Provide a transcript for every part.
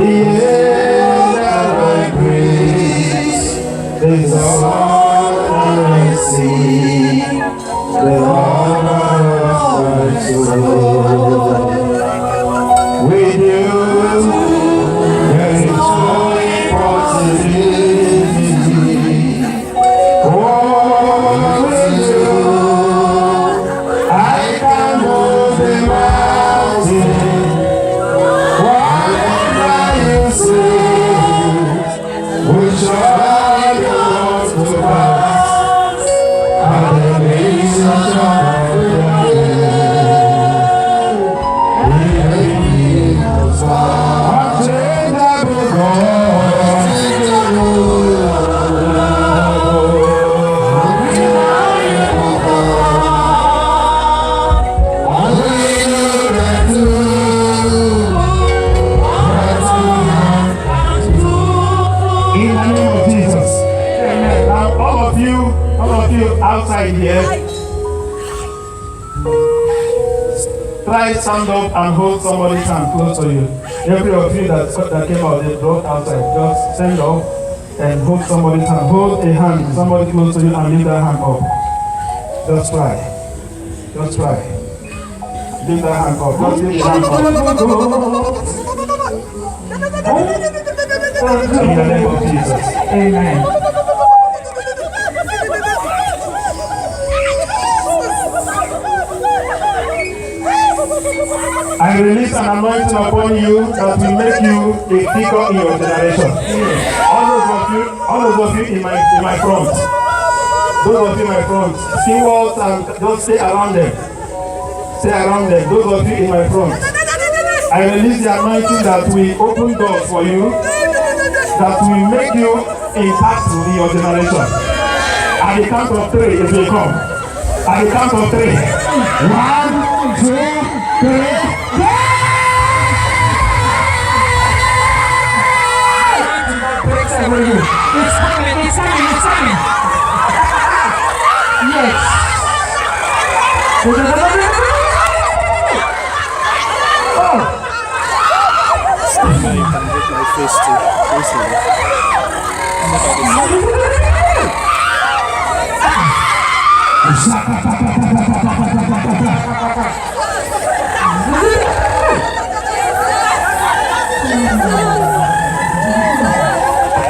air that I breathe is all I see. The honor of my soul. With you, there is no impossibility. Oh, with you, I can move the mountain. Whatever you say, we shall come to pass. And the nation shall all of you outside here, try stand up and hold somebody's hand close to you. Every of you that came out, they brought outside, just stand up and hold somebody's hand. Hold a hand, somebody close to you, and leave that hand up. Just try. Just try. Leave that hand up. Just leave the hand up. In the name of Jesus. Amen. I release an anointing upon you that will make you a figure in your generation. All those of you in my front. Those of you in my front. See walls and just stay around them. Stay around them. Those of you in my front. I release the anointing that will open doors for you, that will make you impactful in your generation. At the count of 3, it will come. At the count of 3. 1, 2, 3. It's coming. Yes. My face too.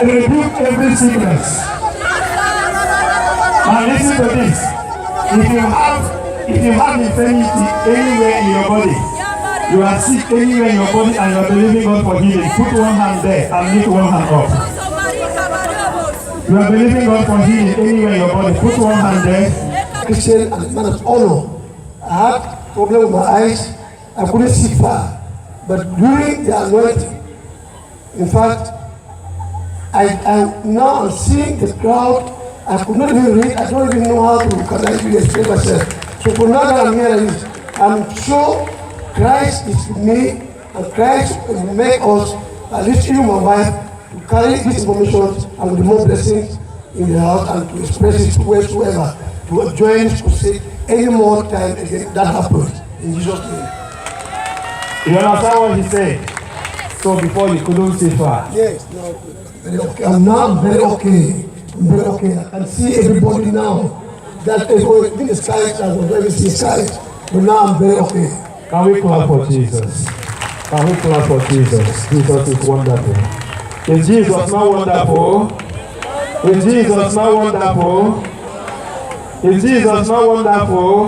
Rebuke every sickness. Now listen to this. If you have infirmity anywhere in your body, you are sick anywhere in your body and you are believing God for healing, put one hand there and lift one hand up. You are believing God for healing anywhere in your body, put one hand there. Christian and man of honor. I had problem with my eyes. I couldn't see far. But during the anointing, in fact, I now am seeing the crowd. I could not even read. I don't even know how to explain myself. So for now that I'm here, I'm sure Christ is with me, and Christ will make us, at least you, my wife, to carry this information and the more blessings in the house and to express it to wheresoever, to join to say any more time again that happens in Jesus' name. You understand what he said? So before you couldn't see far. Yes, no, very okay. I'm now very okay. I'm very okay. I can see everybody now. That is what in the skies, I was very see skies. But now I'm very okay. Can we clap for Jesus? Can we clap for Jesus? Jesus is wonderful. Is Jesus not wonderful? Is Jesus not wonderful? Is Jesus not wonderful?